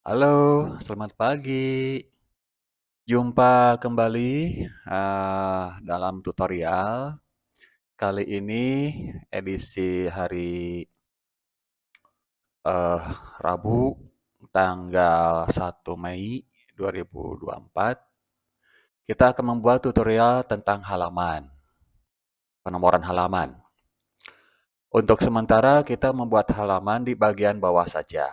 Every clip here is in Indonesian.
Halo, selamat pagi. Jumpa kembali dalam tutorial. Kali ini edisi hari eh, Rabu, tanggal 1 Mei 2024. Kita akan membuat tutorial tentang halaman, penomoran halaman. Untuk sementara kita membuat halaman di bagian bawah saja.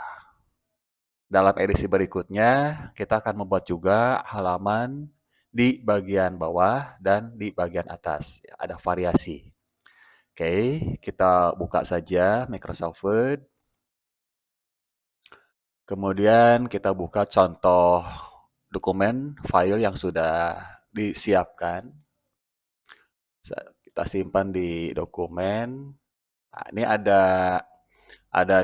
Dalam edisi berikutnya, kita akan membuat juga halaman di bagian bawah dan di bagian atas. Ya, ada variasi. Oke, kita buka saja Microsoft Word. Kemudian kita buka contoh dokumen file yang sudah disiapkan. Kita simpan di dokumen. Nah, ini ada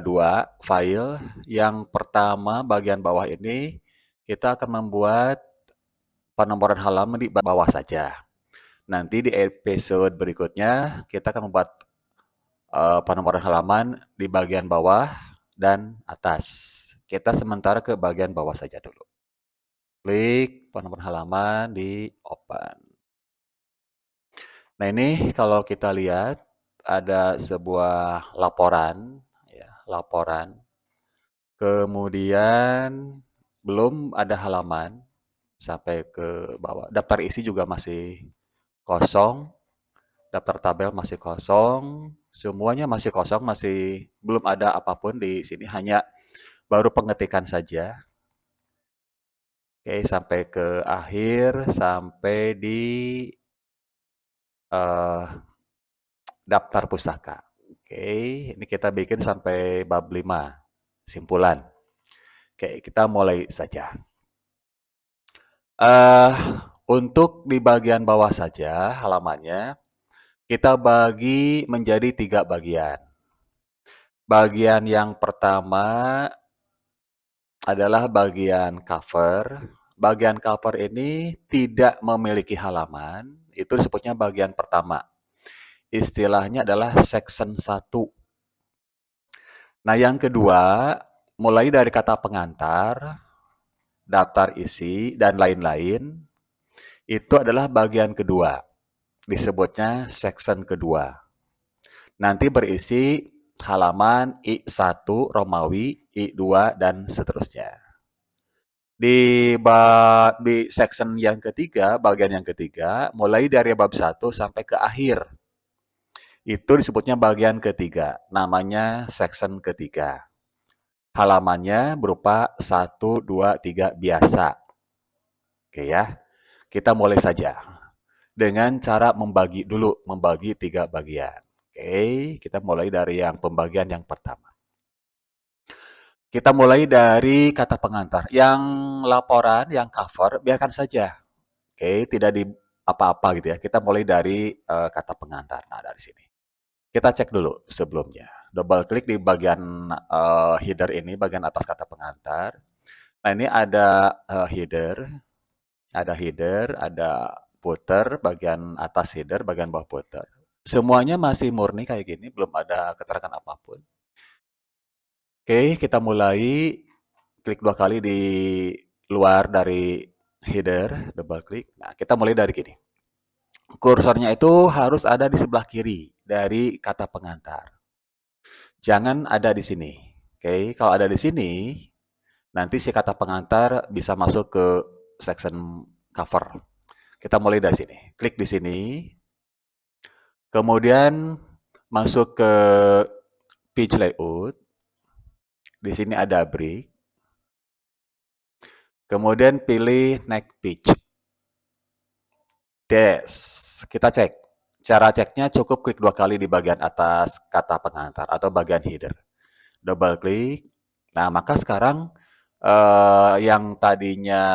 dua file. Yang pertama bagian bawah ini kita akan membuat penomoran halaman di bawah saja. Nanti di episode berikutnya kita akan membuat penomoran halaman di bagian bawah dan atas. Kita sementara ke bagian bawah saja dulu. Klik penomoran halaman di open. Nah ini kalau kita lihat ada sebuah laporan, ya, laporan. Kemudian belum ada halaman sampai ke bawah. Daftar isi juga masih kosong. Daftar tabel masih kosong, semuanya masih kosong, masih belum ada apapun di sini, hanya baru pengetikan saja. Oke, sampai ke akhir, sampai di uh, daftar pustaka. Oke, ini kita bikin sampai bab 5, simpulan. Oke, kita mulai saja. Untuk di bagian bawah saja halamannya, kita bagi menjadi 3 bagian. Bagian yang pertama adalah bagian cover. Bagian cover ini tidak memiliki halaman, itu disebutnya bagian pertama. Istilahnya adalah section 1. Nah, yang kedua, mulai dari kata pengantar, daftar isi, dan lain-lain, itu adalah bagian kedua. Disebutnya section kedua. Nanti berisi halaman I1 Romawi, I2, dan seterusnya. Di section yang ketiga, bagian yang ketiga, mulai dari bab 1 sampai ke akhir. Itu disebutnya bagian ketiga, namanya section ketiga. Halamannya berupa 1, 2, 3 biasa. Oke ya, kita mulai saja. Dengan cara membagi dulu, membagi 3 bagian. Oke, kita mulai dari yang pembagian yang pertama. Kita mulai dari kata pengantar. Yang laporan, yang cover, biarkan saja. Oke, tidak di apa-apa gitu ya. Kita mulai dari kata pengantar. Nah, dari sini. Kita cek dulu sebelumnya. Double klik di bagian header ini, bagian atas kata pengantar. Nah, ini ada header, ada footer, bagian atas header, bagian bawah footer. Semuanya masih murni kayak gini, belum ada keterangan apapun. Oke, kita mulai. Klik 2 kali di luar dari header, double klik. Nah, kita mulai dari gini. Kursornya itu harus ada di sebelah kiri dari kata pengantar. Jangan ada di sini. Oke, kalau ada di sini, nanti si kata pengantar bisa masuk ke section cover. Kita mulai dari sini. Klik di sini. Kemudian masuk ke page layout. Di sini ada break. Kemudian pilih next page. Kita cek. Cara ceknya cukup klik 2 kali di bagian atas kata pengantar atau bagian header. Double klik. Nah, maka sekarang yang tadinya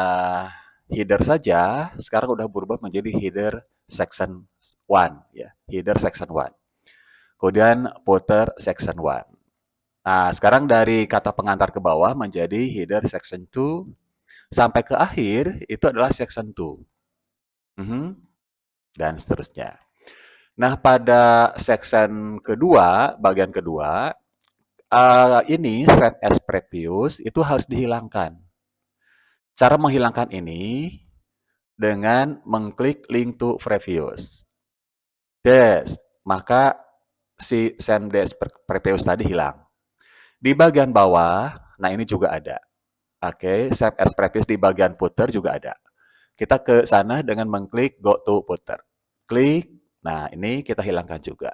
header saja, sekarang udah berubah menjadi header section 1. Ya, header section 1. Kemudian footer section 1. Nah, sekarang dari kata pengantar ke bawah menjadi header section 2. Sampai ke akhir, itu adalah section 2. Dan seterusnya. Nah, pada section kedua, bagian kedua, ini save as previous itu harus dihilangkan. Cara menghilangkan ini dengan mengklik link to previous. Maka si send as previous tadi hilang. Di bagian bawah, nah ini juga ada. Oke, save as previous di bagian footer juga ada. Kita ke sana dengan mengklik go to footer. Klik, nah ini kita hilangkan juga.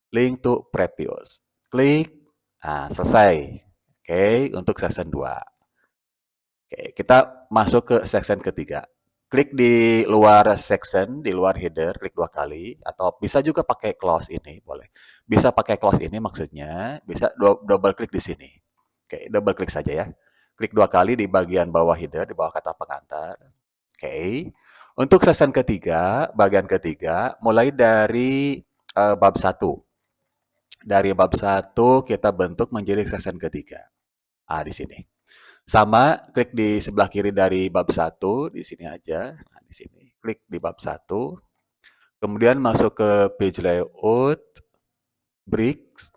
Link to previous. Klik, nah selesai. Oke, untuk section 2. Oke, kita masuk ke section ketiga. Klik di luar section, di luar header, klik 2 kali, atau bisa juga pakai close ini, boleh. Bisa pakai close ini maksudnya, bisa double klik di sini. Oke, double klik saja ya. Klik 2 kali di bagian bawah header, di bawah kata pengantar. Oke, untuk section ketiga, bagian ketiga, mulai dari bab 1. Dari bab 1 kita bentuk menjadi section ketiga. Di sini. Sama, klik di sebelah kiri dari bab 1, di sini aja. Nah, di sini. Klik di bab 1. Kemudian masuk ke page layout, bricks.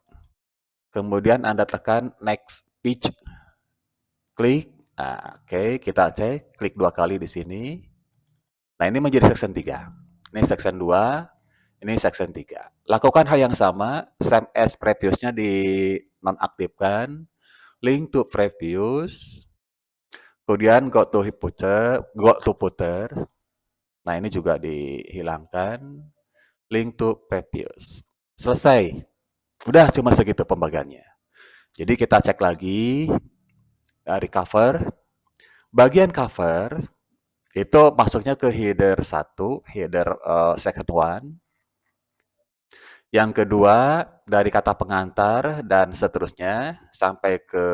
Kemudian Anda tekan next page. Klik. Nah, oke, kita cek. Klik 2 kali di sini. Nah, ini menjadi section 3. Ini section 2, ini section 3. Lakukan hal yang sama, save as previous-nya di nonaktifkan, link to previous, kemudian go to footer. Nah, ini juga dihilangkan, link to previous. Selesai. Udah cuma segitu pembagiannya. Jadi kita cek lagi dari cover. Bagian cover itu masuknya ke header 1, header second one. Yang kedua, dari kata pengantar dan seterusnya sampai ke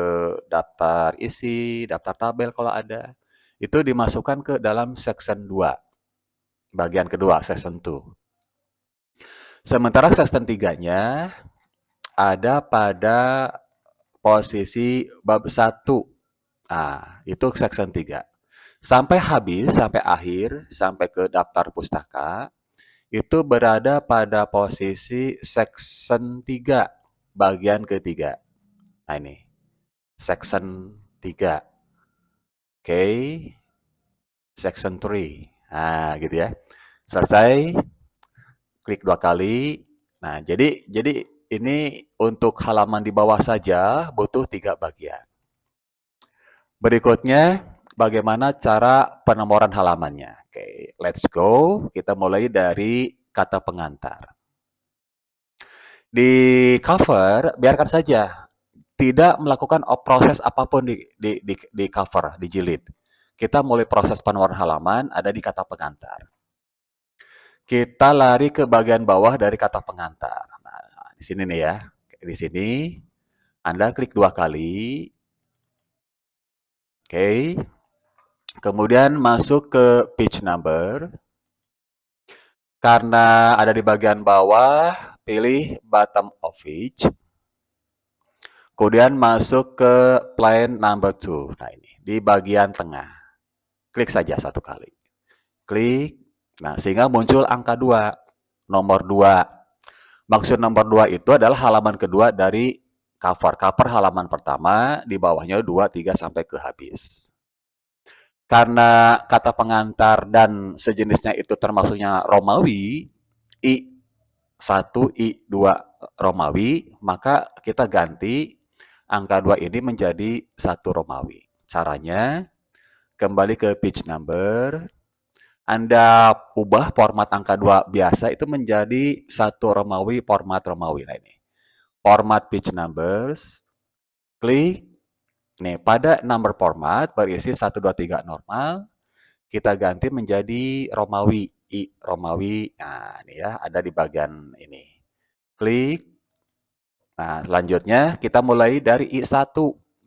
daftar isi, daftar tabel kalau ada, itu dimasukkan ke dalam section 2. Bagian kedua, section 2. Sementara section 3-nya ada pada posisi bab 1. Nah, itu section 3. Sampai habis, sampai akhir, sampai ke daftar pustaka, itu berada pada posisi section 3, bagian ketiga. Nah ini, section 3. Oke, section 3. Nah gitu ya. Selesai, klik 2 kali. Nah jadi ini untuk halaman di bawah saja butuh 3 bagian. Berikutnya, bagaimana cara penomoran halamannya. Oke, let's go. Kita mulai dari kata pengantar. Di cover, biarkan saja. Tidak melakukan proses apapun di cover, di jilid. Kita mulai proses penomoran halaman ada di kata pengantar. Kita lari ke bagian bawah dari kata pengantar. Nah, di sini nih ya. Di sini, Anda klik 2 kali. Oke. Kemudian masuk ke page number. Karena ada di bagian bawah, pilih bottom of page. Kemudian masuk ke line number 2. Nah ini, di bagian tengah. Klik saja 1 kali. Klik. Nah, sehingga muncul angka 2. Nomor 2. Maksud nomor 2 itu adalah halaman kedua dari cover. Cover halaman pertama, di bawahnya 2, 3, sampai ke habis. Karena kata pengantar dan sejenisnya itu termasuknya Romawi, I1, I2 Romawi, maka kita ganti angka 2 ini menjadi 1 Romawi. Caranya, kembali ke page number, Anda ubah format angka 2 biasa itu menjadi 1 Romawi, format Romawi. Nah ini, format page numbers, klik. Nih, pada number format berisi 1, 2, 3 normal, kita ganti menjadi Romawi, I Romawi. Nah, ini ya, ada di bagian ini. Klik. Nah, selanjutnya kita mulai dari I1.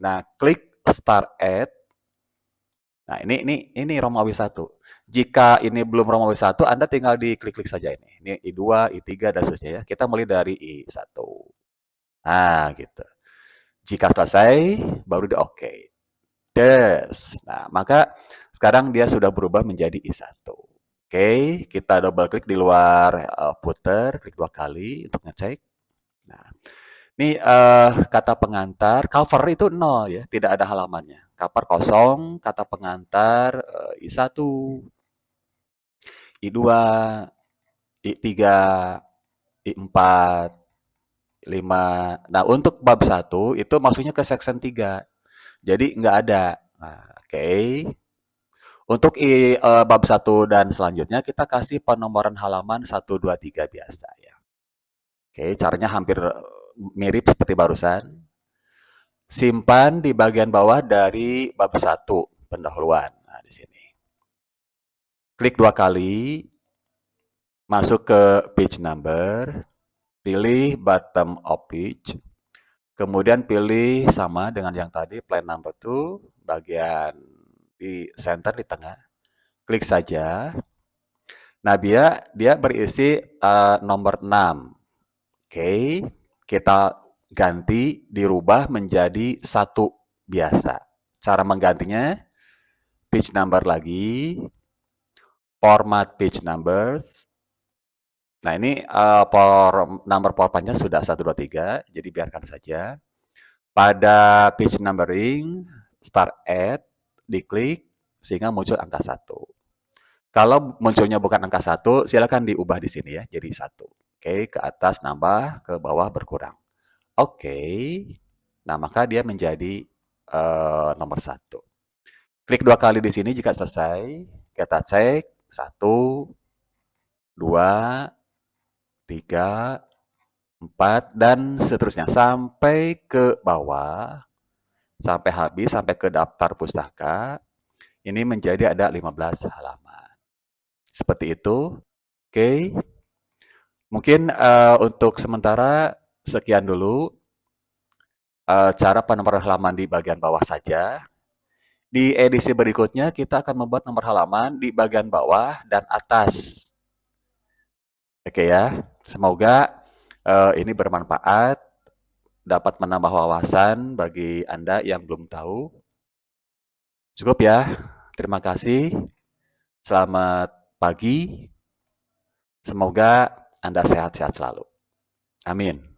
Nah, klik Start Add. Nah, ini Romawi 1. Jika ini belum Romawi 1, Anda tinggal diklik-klik saja ini. Ini I2, I3, dan seterusnya ya. Kita mulai dari I1. Nah, gitu. Jika selesai, baru di OK. Nah, maka sekarang dia sudah berubah menjadi I1. Oke, kita double klik di luar footer, klik 2 kali untuk ngecek. Nah, Ini kata pengantar, cover itu 0 ya, tidak ada halamannya. Cover kosong, kata pengantar I1, I2, I3, I4, 5. Nah, untuk bab 1 itu masuknya ke section 3. Jadi nggak ada. Nah, oke. Untuk bab 1 dan selanjutnya kita kasih penomoran halaman 1, 2, 3 biasa ya. Oke, caranya hampir mirip seperti barusan. Simpan di bagian bawah dari bab 1, pendahuluan. Nah, di sini. Klik 2 kali, masuk ke page number, pilih bottom of page, kemudian pilih sama dengan yang tadi, plan number 2, bagian di center di tengah. Klik saja. Nah, dia berisi nomor 6. Oke, kita ganti, dirubah menjadi 1 biasa. Cara menggantinya, page number lagi, format page numbers. Nah, ini number PowerPoint-nya sudah 1, 2, 3, jadi biarkan saja. Pada page numbering, start at, diklik, sehingga muncul angka 1. Kalau munculnya bukan angka 1, silakan diubah di sini ya, jadi 1. Oke, ke atas nambah, ke bawah berkurang. Oke, nah maka dia menjadi nomor 1. Klik 2 kali di sini jika selesai. Kita cek, 1, 2, 3, 4, dan seterusnya. Sampai ke bawah, sampai habis, sampai ke daftar pustaka. Ini menjadi ada 15 halaman. Seperti itu. Oke. Mungkin untuk sementara sekian dulu cara penomoran halaman di bagian bawah saja. Di edisi berikutnya kita akan membuat nomor halaman di bagian bawah dan atas. Oke ya, semoga ini bermanfaat, dapat menambah wawasan bagi Anda yang belum tahu. Cukup ya, terima kasih. Selamat pagi. Semoga Anda sehat-sehat selalu. Amin.